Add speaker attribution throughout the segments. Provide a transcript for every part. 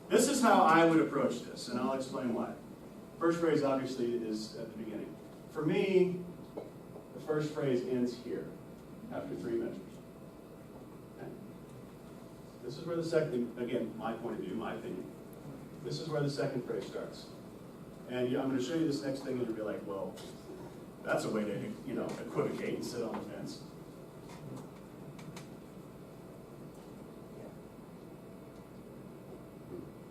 Speaker 1: This is how I would approach this, and I'll explain why. First phrase obviously is at the beginning. For me, the first phrase ends here, after 3 measures. Okay? This is where the second, again, my point of view, my opinion. This is where the second phrase starts. And I'm going to show you this next thing, and you'll be like, well, that's a way to, equivocate and sit on the fence.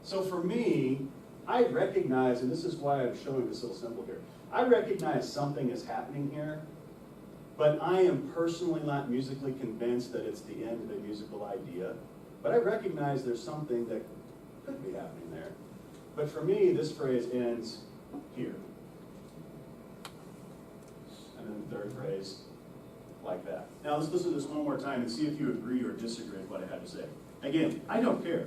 Speaker 1: So for me, I recognize, and this is why I'm showing this little symbol here, I recognize something is happening here, but I am personally not musically convinced that it's the end of a musical idea. But I recognize there's something that could be happening there. But for me, this phrase ends here. And then the third phrase, like that. Now let's listen to this one more time and see if you agree or disagree with what I had to say. Again, I don't care.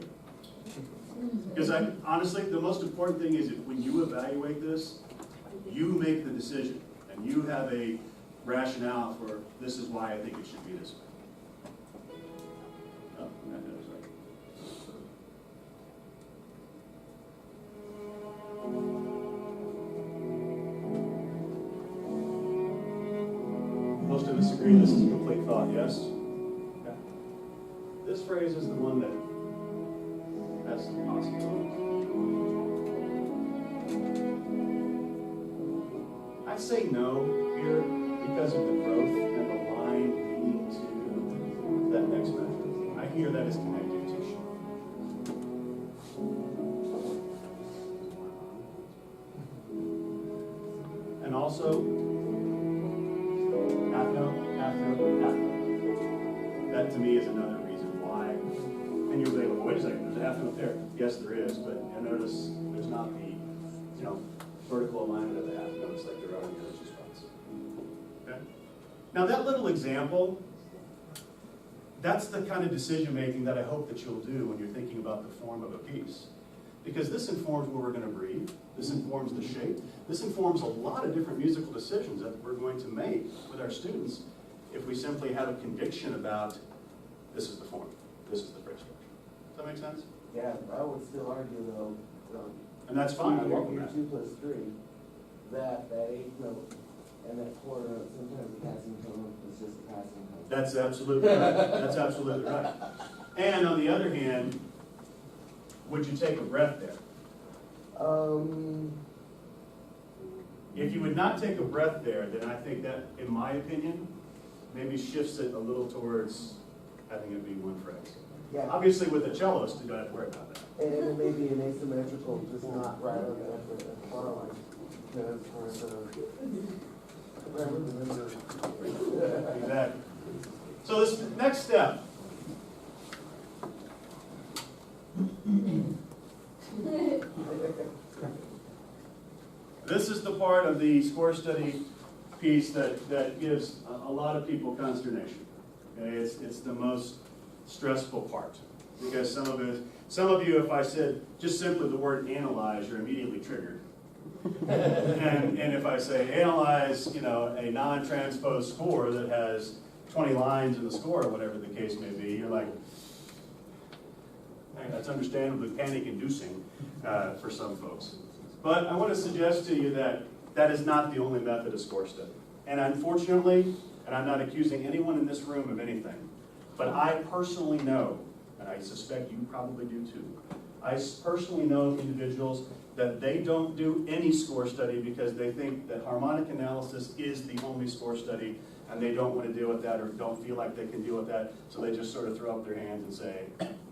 Speaker 1: Because honestly, the most important thing is that when you evaluate this, you make the decision. And you have a rationale for this is why I think it should be this way. Oh, that was right. Most of us agree this is a complete thought, yes? Okay. This phrase is the one that has some possibilities. I say no here because of the growth and the line leading to that next measure. I hear that as connective tissue. And also, half note, half note, half note. That to me is another reason why. And you'll say, well, wait a second, there's a half note there. Yes, there is, but you'll notice there's not the, vertical alignment of the half notes like there are in the other two spots. Okay? Now that little example, that's the kind of decision making that I hope that you'll do when you're thinking about the form of a piece. Because this informs where we're going to breathe, this informs the shape, this informs a lot of different musical decisions that we're going to make with our students if we simply have a conviction about this is the form, this is the phrase structure. Does that make sense?
Speaker 2: Yeah, I would still argue though,
Speaker 1: and that's fine, I welcome
Speaker 2: year
Speaker 1: that.
Speaker 2: 2 plus 3, that eighth note and that quarter note, sometimes the passing tone is just a passing tone.
Speaker 1: That's absolutely right. That's absolutely right. And on the other hand, would you take a breath there? If you would not take a breath there, then I think that, in my opinion, maybe shifts it a little towards having it be one phrase.
Speaker 2: Yeah.
Speaker 1: Obviously, with the celloist, you don't have to worry about that.
Speaker 2: And it may be an asymmetrical, just not right on the bar line. Because for the
Speaker 1: Exactly. So this next step. This is the part of the score study piece that gives a lot of people consternation. Okay? It's the most stressful part because some of you, if I said just simply the word analyze, you're immediately triggered. and if I say analyze, a non-transposed score that has 20 lines in the score or whatever the case may be, you're like, that's understandably panic-inducing for some folks. But I want to suggest to you that that is not the only method of score study. And unfortunately, and I'm not accusing anyone in this room of anything, but I personally know, and I suspect you probably do too, I personally know individuals that they don't do any score study because they think that harmonic analysis is the only score study and they don't want to deal with that or don't feel like they can deal with that, so they just sort of throw up their hands and say,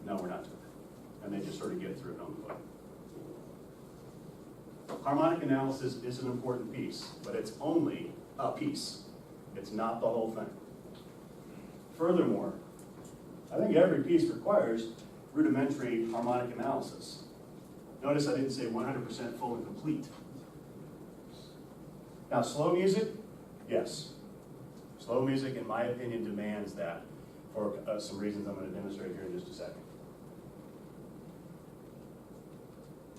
Speaker 1: no, we're not doing it. And they just sort of get through it on the way. Harmonic analysis is an important piece, but it's only a piece. It's not the whole thing. Furthermore, I think every piece requires rudimentary harmonic analysis. Notice I didn't say 100% full and complete. Now, slow music, yes. Slow music, in my opinion, demands that for some reasons I'm going to demonstrate here in just a second.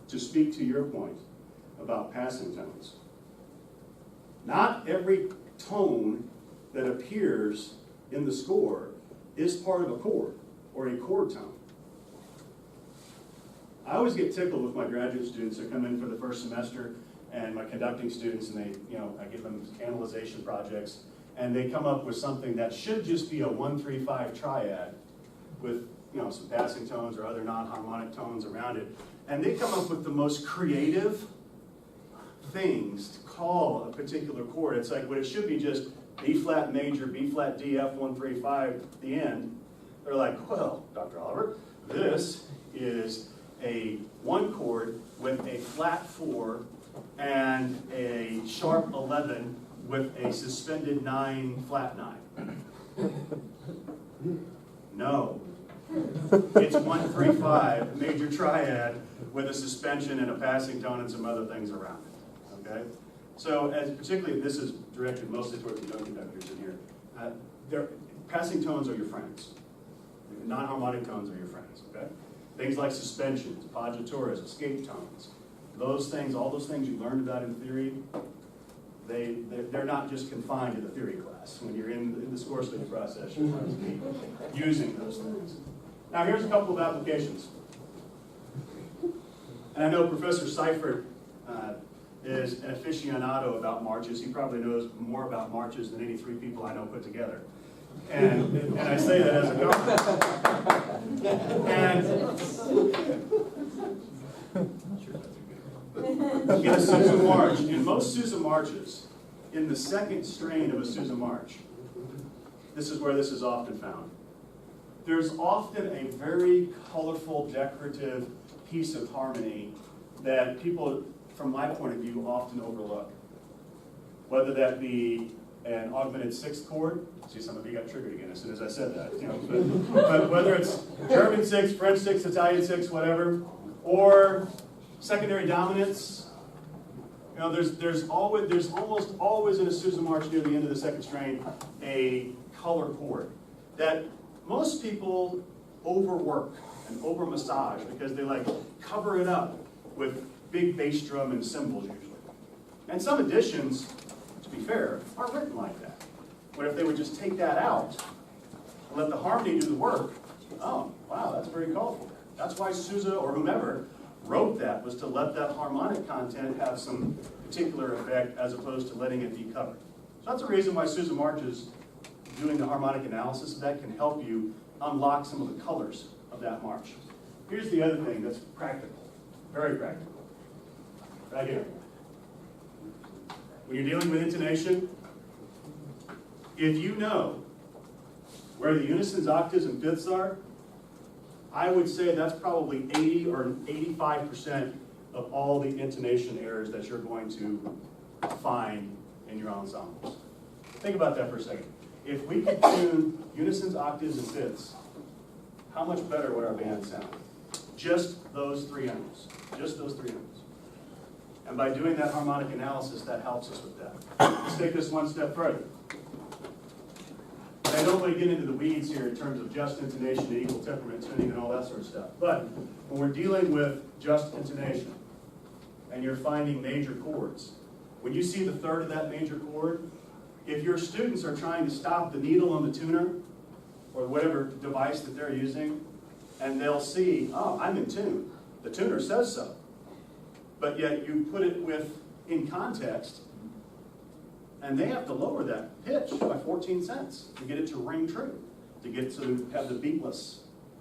Speaker 1: To speak to your point about passing tones, not every tone that appears in the score is part of a chord or a chord tone. I always get tickled with my graduate students that come in for the first semester and my conducting students, and they, I give them analyzation projects, and they come up with something that should just be a 1-3-5 triad with, some passing tones or other non-harmonic tones around it. And they come up with the most creative things to call a particular chord. It's like, when it should be just B flat major, B flat D, F 1-3-5 at the end. They're like, well, Dr. Oliver, this is a 1 chord with a flat 4 and a sharp 11 with a suspended 9, flat 9. No. It's 1-3-5, major triad with a suspension and a passing tone and some other things around it. Okay? So, particularly, this is directed mostly towards the young conductors in here. Passing tones are your friends. Non-harmonic tones are your friends. Okay? Things like suspensions, appoggiaturas, escape tones. Those things, all those things you learned about in theory, they're not just confined to the theory class. When you're in the score study process, you're going to be using those things. Now, here's a couple of applications. And I know Professor Seifert is an aficionado about marches. He probably knows more about marches than any 3 people I know put together. And I say that as a compliment. And in a Sousa march, in most Sousa marches, in the second strain of a Sousa march, this is where this is often found. There's often a very colorful, decorative piece of harmony that people, from my point of view, often overlook. Whether that be an augmented 6th chord, see, some of you got triggered again as soon as I said that. But whether it's German 6, French 6, Italian 6, whatever, or secondary dominance, there's almost always in a Sousa march near the end of the second strain a color chord that most people overwork and over massage because they cover it up with big bass drum and cymbals usually. And some editions, to be fair, are written like that. But if they would just take that out and let the harmony do the work, oh, wow, that's very colorful. That's why Sousa or whomever wrote that, was to let that harmonic content have some particular effect as opposed to letting it be covered. So that's the reason why Sousa marches, doing the harmonic analysis of that, can help you unlock some of the colors of that march. Here's the other thing that's practical, very practical. Right here. When you're dealing with intonation, if you know where the unisons, octaves, and fifths are, I would say that's probably 80 or 85% of all the intonation errors that you're going to find in your ensembles. Think about that for a second. If we could tune unisons, octaves, and fifths, how much better would our band sound? Just those 3 notes. Just those 3 notes. And by doing that harmonic analysis, that helps us with that. Let's take this one step further. And I don't want to get into the weeds here in terms of just intonation and equal temperament tuning and all that sort of stuff. But when we're dealing with just intonation, and you're finding major chords, when you see the 3rd of that major chord, if your students are trying to stop the needle on the tuner, or whatever device that they're using, and they'll see, oh, I'm in tune. The tuner says so. But yet you put it in context, and they have to lower that pitch by 14 cents to get it to ring true, to get to have the beatless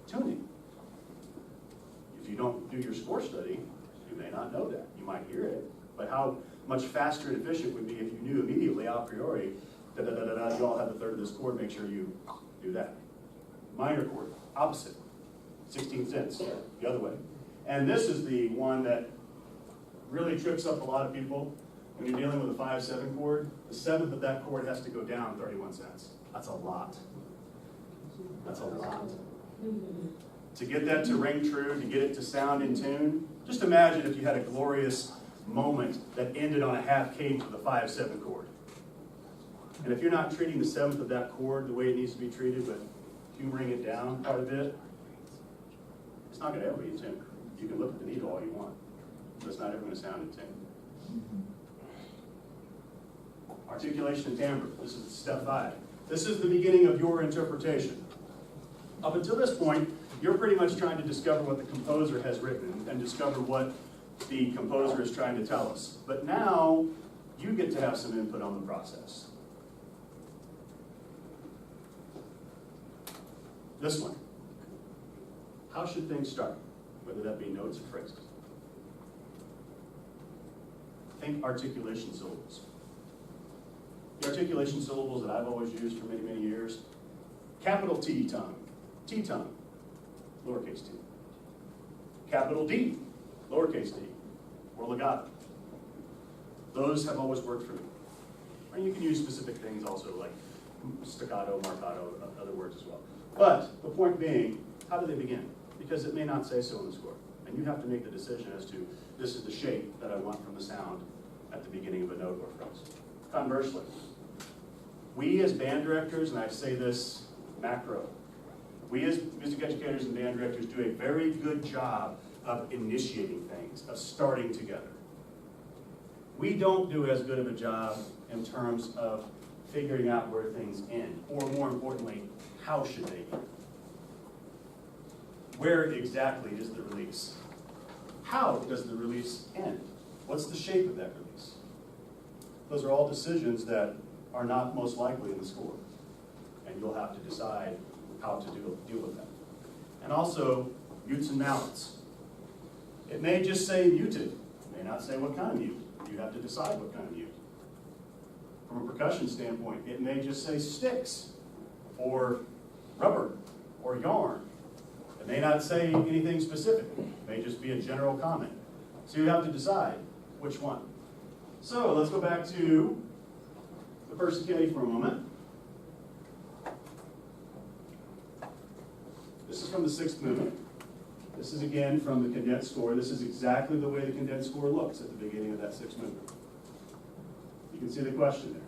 Speaker 1: tuning. If you don't do your score study, you may not know that. You might hear it, but how much faster and efficient would be if you knew immediately a priori, da-da-da-da-da, you all have the 3rd of this chord, make sure you do that. Minor chord, opposite, 16 cents, the other way. And this is the one that really trips up a lot of people when you're dealing with a 5-7 chord. The 7th of that chord has to go down 31 cents. That's a lot. That's a lot. To get that to ring true, to get it to sound in tune, just imagine if you had a glorious moment that ended on a half cadence with a 5-7 chord. And if you're not treating the 7th of that chord the way it needs to be treated, but humoring it down quite a bit, it's not going to ever be in tune. You can look at the needle all you want, but it's not ever going to sound in tune. Articulation and timbre. This is step 5. This is the beginning of your interpretation. Up until this point, you're pretty much trying to discover what the composer has written and discover what the composer is trying to tell us. But now, you get to have some input on the process. This one. How should things start? Whether that be notes or phrases. Think articulation syllables. The articulation syllables that I've always used for many, many years. Capital T tongue, lowercase t. Capital D, lowercase d, or legato. Those have always worked for me. And you can use specific things also like staccato, marcato, other words as well. But the point being, how do they begin? Because it may not say so in the score. And you have to make the decision as to, this is the shape that I want from the sound at the beginning of a note or phrase. Conversely, we as band directors, and I say this macro, we as music educators and band directors do a very good job of initiating things, of starting together. We don't do as good of a job in terms of figuring out where things end, or more importantly, how should they end? Where exactly is the release? How does the release end? What's the shape of that release? Those are all decisions that are not most likely in the score. And you'll have to decide how to deal with them. And also, mutes and mallets. It may just say muted. It may not say what kind of mute. You have to decide what kind of mute. From a percussion standpoint, it may just say sticks, or rubber, or yarn. It may not say anything specific. It may just be a general comment. So you have to decide which one. So let's go back to the Persiceti for a moment. This is from the 6th movement. This is again from the condensed score. This is exactly the way the condensed score looks at the beginning of that 6th movement. You can see the question there.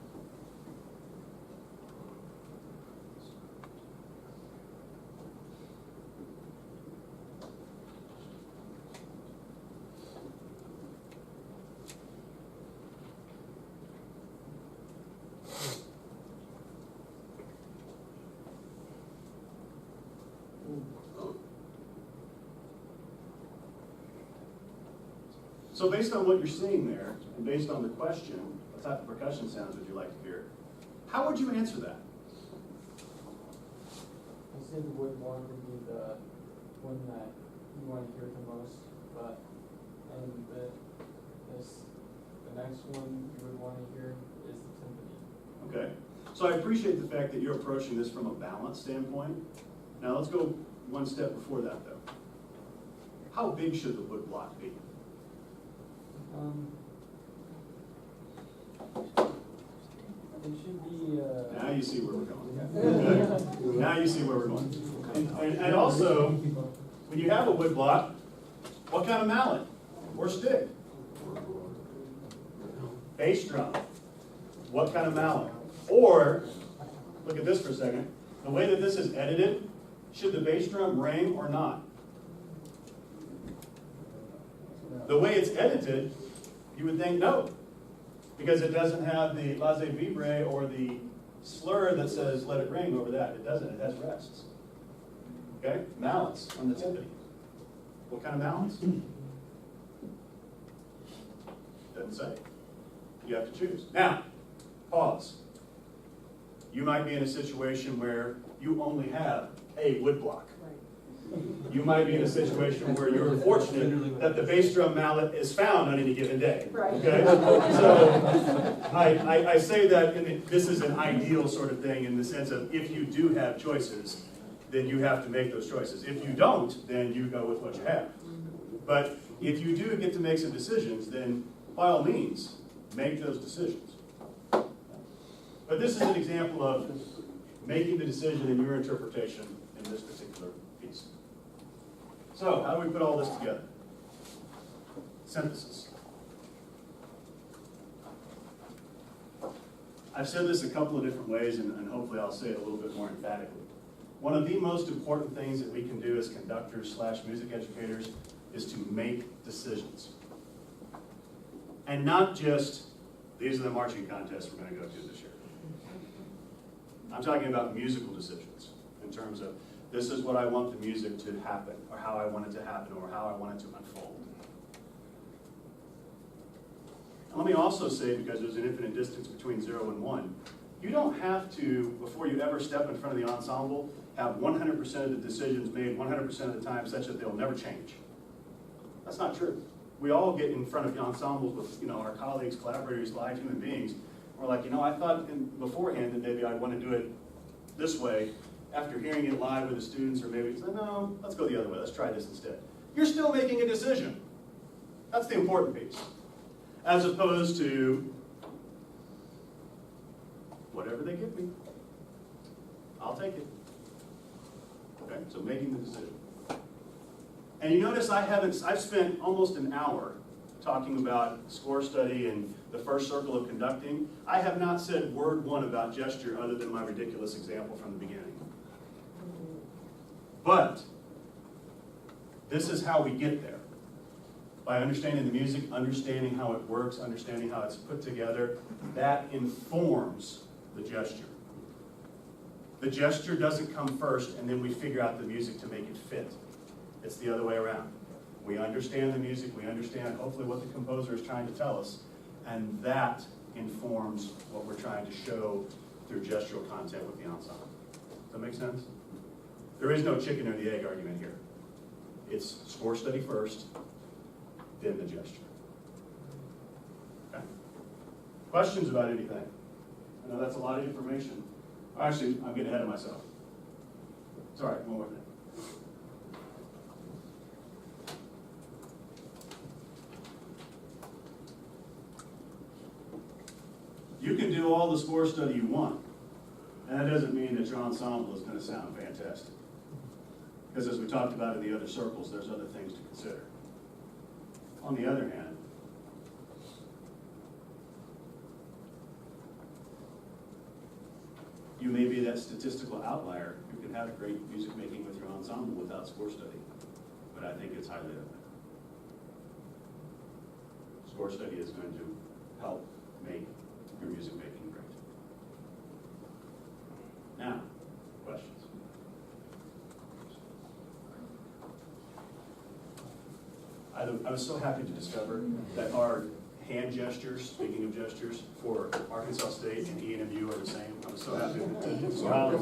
Speaker 1: So based on what you're seeing there, and based on the question, what type of percussion sounds would you like to hear? How would you answer that?
Speaker 3: I said the wood one would be the one that you want to hear the most, but and the next one you would want to hear is the timpani.
Speaker 1: Okay. So I appreciate the fact that you're approaching this from a balance standpoint. Now let's go one step before that though. How big should the wood block be?
Speaker 3: It should be.
Speaker 1: Now you see where we're going. Now you see where we're going. And also, when you have a wood block, what kind of mallet or stick? Bass drum. What kind of mallet? Or, look at this for a second. The way that this is edited, should the bass drum ring or not? The way it's edited, you would think no, because it doesn't have the laissez vibrer or the slur that says let it ring over that. It doesn't, it has rests. Okay, mallets on the timpani. What kind of mallets? Doesn't say. You have to choose. Now, pause. You might be in a situation where you only have a wood block. You might be in a situation where you're fortunate that the bass drum mallet is found on any given day.
Speaker 4: Right.
Speaker 1: Okay? So I say that this is an ideal sort of thing in the sense of if you do have choices, then you have to make those choices. If you don't, then you go with what you have. But if you do get to make some decisions, then by all means, make those decisions. But this is an example of making the decision in your interpretation in this particular piece. So, how do we put all this together? Synthesis. I've said this a couple of different ways, and hopefully I'll say it a little bit more emphatically. One of the most important things that we can do as conductors / music educators is to make decisions. And not just, these are the marching contests we're going to go to this year. I'm talking about musical decisions in terms of This is what I want the music to happen, or how I want it to happen, or how I want it to unfold. And let me also say, because there's an infinite distance between 0 and 1, you don't have to, before you ever step in front of the ensemble, have 100% of the decisions made 100% of the time such that they'll never change. That's not true. We all get in front of the ensembles with our colleagues, collaborators, live human beings. We're like, I thought beforehand that maybe I'd want to do it this way. After hearing it live with the students, or maybe say, no, let's go the other way. Let's try this instead. You're still making a decision. That's the important piece. As opposed to whatever they give me, I'll take it. Okay, so making the decision. And you notice I've spent almost an hour talking about score study and the first circle of conducting. I have not said word one about gesture other than my ridiculous example from the beginning. But this is how we get there. By understanding the music, understanding how it works, understanding how it's put together, that informs the gesture. The gesture doesn't come first and then we figure out the music to make it fit. It's the other way around. We understand the music, we understand hopefully what the composer is trying to tell us, and that informs what we're trying to show through gestural content with the ensemble. Does that make sense? There is no chicken or the egg argument here. It's score study first, then the gesture. Okay? Questions about anything? I know that's a lot of information. Actually, I'm getting ahead of myself. It's all right, one more thing. You can do all the score study you want, and that doesn't mean that your ensemble is going to sound fantastic. Because as we talked about in the other circles, there's other things to consider. On the other hand, you may be that statistical outlier who can have great music making with your ensemble without score study, but I think it's highly unlikely. Score study is going to help make your music making great. Now, questions? I was so happy to discover that our hand gestures, speaking of gestures, for Arkansas State and ENMU are the same. I was so happy to discover.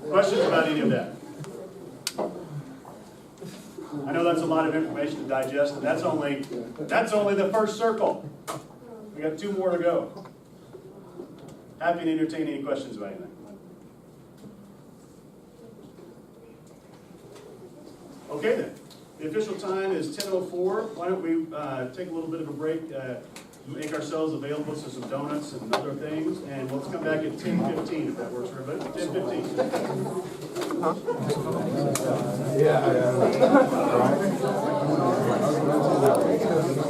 Speaker 1: Questions about any of that? I know that's a lot of information to digest, and that's only the first circle. We got 2 more to go. Happy to entertain any questions about anything. Okay then, the official time is 10:04. Why don't we take a little bit of a break, make ourselves available to some donuts and other things, and let's come back at 10:15 if that works for everybody. 10:15.
Speaker 4: Yeah.